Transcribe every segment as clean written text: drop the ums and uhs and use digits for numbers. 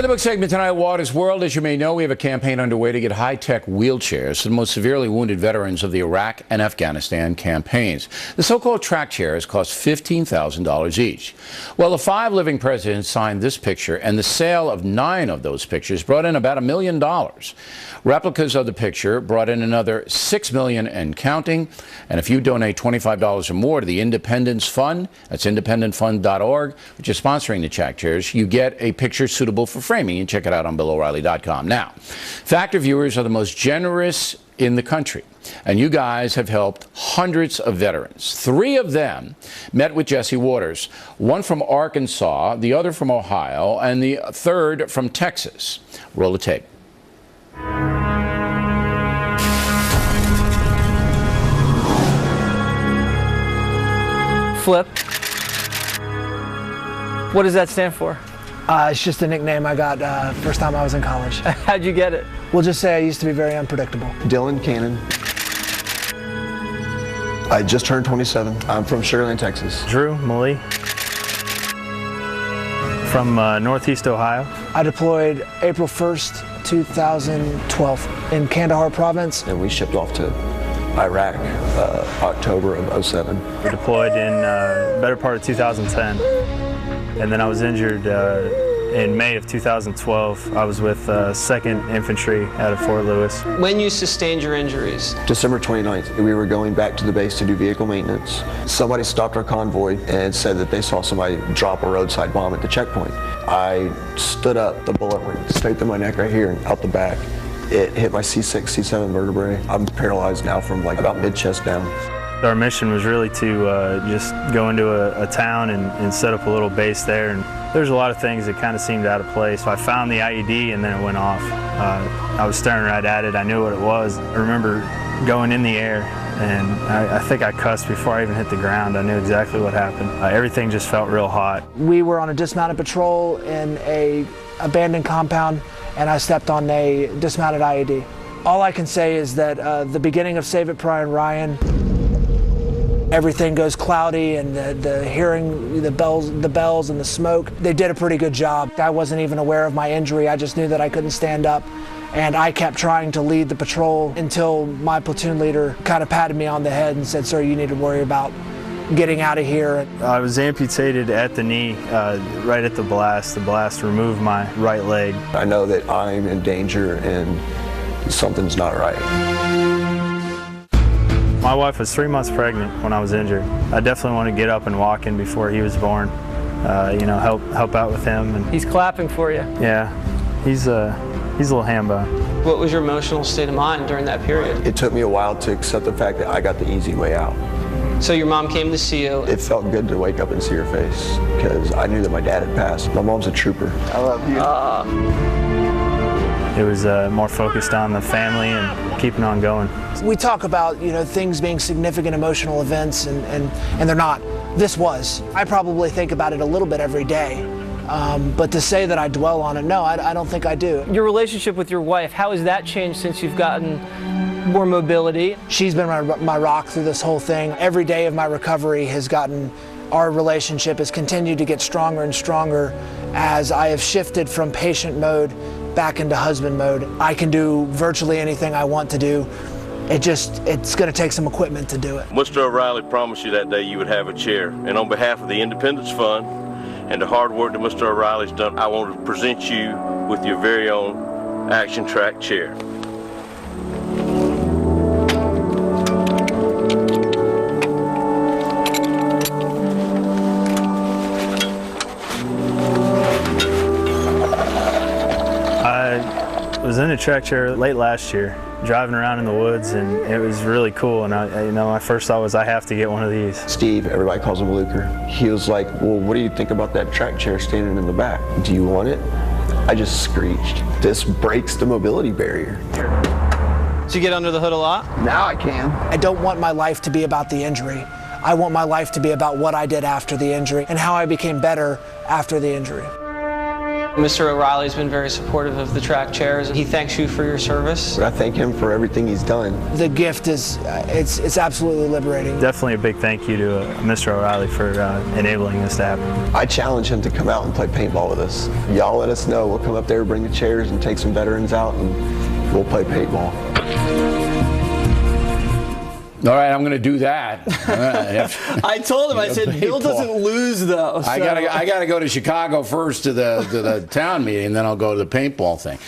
In the book segment tonight, Waters World. As you may know, we have a campaign underway to get high-tech wheelchairs to the most severely wounded veterans of the Iraq and Afghanistan campaigns. The so-called track chairs cost $15,000 each. Well, the 5 living presidents signed this picture, and the sale of 9 of those pictures brought in about $1 million. Replicas of the picture brought in another $6 million and counting. And if you donate $25 or more to the Independence Fund, that's independentfund.org, which is sponsoring the track chairs, you get a picture suitable for framing. You can check it out on BillO'Reilly.com. Now, Factor viewers are the most generous in the country, and you guys have helped hundreds of veterans. 3 of them met with Jesse Waters, one from Arkansas, the other from Ohio, and the third from Texas. Roll the tape. Flip. What does that stand for? It's just a nickname I got first time I was in college. How'd you get it? We'll just say I used to be very unpredictable. Dylan Cannon. I just turned 27. I'm from Sugar Land, Texas. Drew Malee from Northeast Ohio. I deployed April 1st, 2012 in Kandahar province. And we shipped off to Iraq October of 07. We deployed in better part of 2010. And then I was injured in May of 2012. I was with 2nd Infantry out of Fort Lewis. When you sustained your injuries? December 29th, we were going back to the base to do vehicle maintenance. Somebody stopped our convoy and said that they saw somebody drop a roadside bomb at the checkpoint. I stood up, the bullet went straight through my neck right here and out the back. It hit my C6, C7 vertebrae. I'm paralyzed now from like about mid-chest down. Our mission was really to just go into a town and set up a little base there. And there's a lot of things that kind of seemed out of place. I found the IED and then it went off. I was staring right at it. I knew what it was. I remember going in the air, and I think I cussed before I even hit the ground. I knew exactly what happened. Everything just felt real hot. We were on a dismounted patrol in a abandoned compound, and I stepped on a dismounted IED. All I can say is that the beginning of Save It Brian Ryan, everything goes cloudy, and the hearing the bells and the smoke, they did a pretty good job. I wasn't even aware of my injury. I just knew that I couldn't stand up, and I kept trying to lead the patrol until my platoon leader kind of patted me on the head and said, "Sir, you need to worry about getting out of here." I was amputated at the knee right at the blast. The blast removed my right leg. I know that I'm in danger and something's not right. My wife was 3 months pregnant when I was injured. I definitely wanted to get up and walk in before he was born. You know, help out with him. And He's clapping for you. yeah, he's a little ham-bone. What was your emotional state of mind during that period? It took me a while to accept the fact that I got the easy way out. So your mom came to see you. It felt good to wake up and see her face because I knew that my dad had passed. My mom's a trooper. I love you. It was more focused on the family and keeping on going. We talk about, you know, things being significant emotional events, and they're not. This was. I probably think about it a little bit every day, but to say that I dwell on it, no, I don't think I do. Your relationship with your wife, how has that changed since you've gotten more mobility? She's been my rock through this whole thing. Every day of my recovery has gotten, our relationship has continued to get stronger and stronger as I have shifted from patient mode back into husband mode. I can do virtually anything I want to do. It's going to take some equipment to do it. Mr. O'Reilly promised you that day you would have a chair, and on behalf of the Independence Fund and the hard work that Mr. O'Reilly's done, I want to present you with your very own Action Track chair. I was in a track chair late last year, driving around in the woods, and it was really cool. And my first thought was, I have to get one of these. Steve, everybody calls him Luker. He was like, "Well, what do you think about that track chair standing in the back? Do you want it?" I just screeched. This breaks the mobility barrier. Do you get under the hood a lot? Now I can. I don't want my life to be about the injury. I want my life to be about what I did after the injury and how I became better after the injury. Mr. O'Reilly's been very supportive of the track chairs. He thanks you for your service. But I thank him for everything he's done. The gift is, it's absolutely liberating. Definitely a big thank you to Mr. O'Reilly for enabling this to happen. I challenge him to come out and play paintball with us. Y'all let us know. We'll come up there, bring the chairs, and take some veterans out, and we'll play paintball. All right, I'm going to do that. I told him, I said, Bill doesn't lose though. So. I gotta go to Chicago first to the town meeting, and then I'll go to the paintball thing.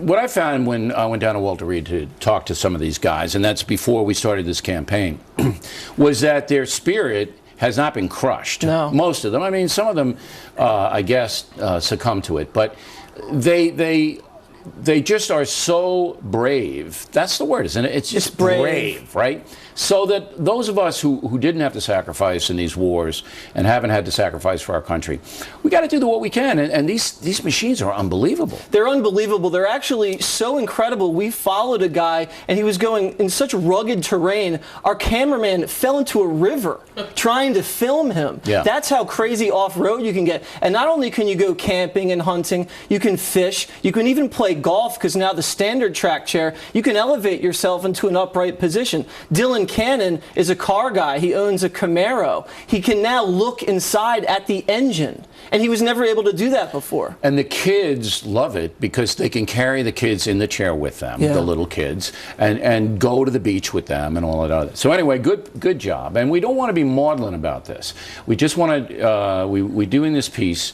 What I found when I went down to Walter Reed to talk to some of these guys, and that's before we started this campaign, was that their spirit has not been crushed. No. Most of them. I mean, some of them, I guess, succumb to it, but they just are so brave. That's the word, isn't it? It's just brave, right? So that those of us who didn't have to sacrifice in these wars and haven't had to sacrifice for our country, we got to do what we can. And these machines are unbelievable. They're unbelievable. They're actually so incredible. We followed a guy, and he was going in such rugged terrain. Our cameraman fell into a river trying to film him. Yeah. That's how crazy off-road you can get. And not only can you go camping and hunting, you can fish, you can even play golf, because now the standard track chair, you can elevate yourself into an upright position. Dylan Cannon is a car guy. He owns a Camaro. He can now look inside at the engine, and he was never able to do that before. And the kids love it because they can carry the kids in the chair with them, the little kids, and go to the beach with them and all that other. So anyway, good job. And we don't want to be maudlin about this. We just want to, we're doing this piece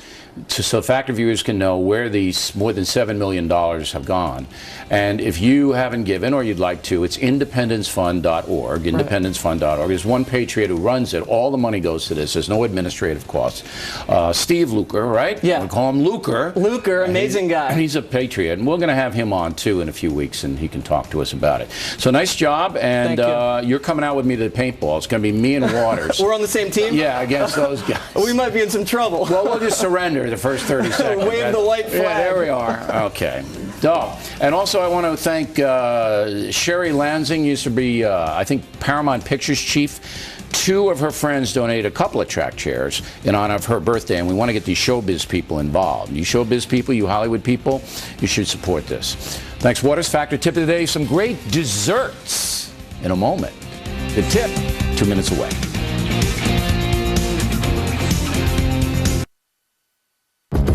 so Factor viewers can know where these more than $7 million have gone. And if you haven't given or you'd like to, it's independencefund.org, independencefund.org. There's one patriot who runs it. All the money goes to this. There's no administrative costs. Steve Luker, right? Yeah. We call him Luker. Luker, amazing guy. He's a patriot. And we're going to have him on, too, in a few weeks, and he can talk to us about it. So nice job. And you're coming out with me to the paintball. It's going to be me and Waters. We're on the same team? Yeah, against those guys. We might be in some trouble. Well, we'll just surrender the first 30 seconds. Wave the white flag. Yeah, there we are. Okay. And also I want to thank Sherry Lansing, used to be, I think, Paramount Pictures chief. 2 of her friends donated a couple of track chairs in honor of her birthday, and we want to get these showbiz people involved. You showbiz people, you Hollywood people, you should support this. Thanks, Waters. Factor tip of the day, some great desserts in a moment. The tip, 2 minutes away.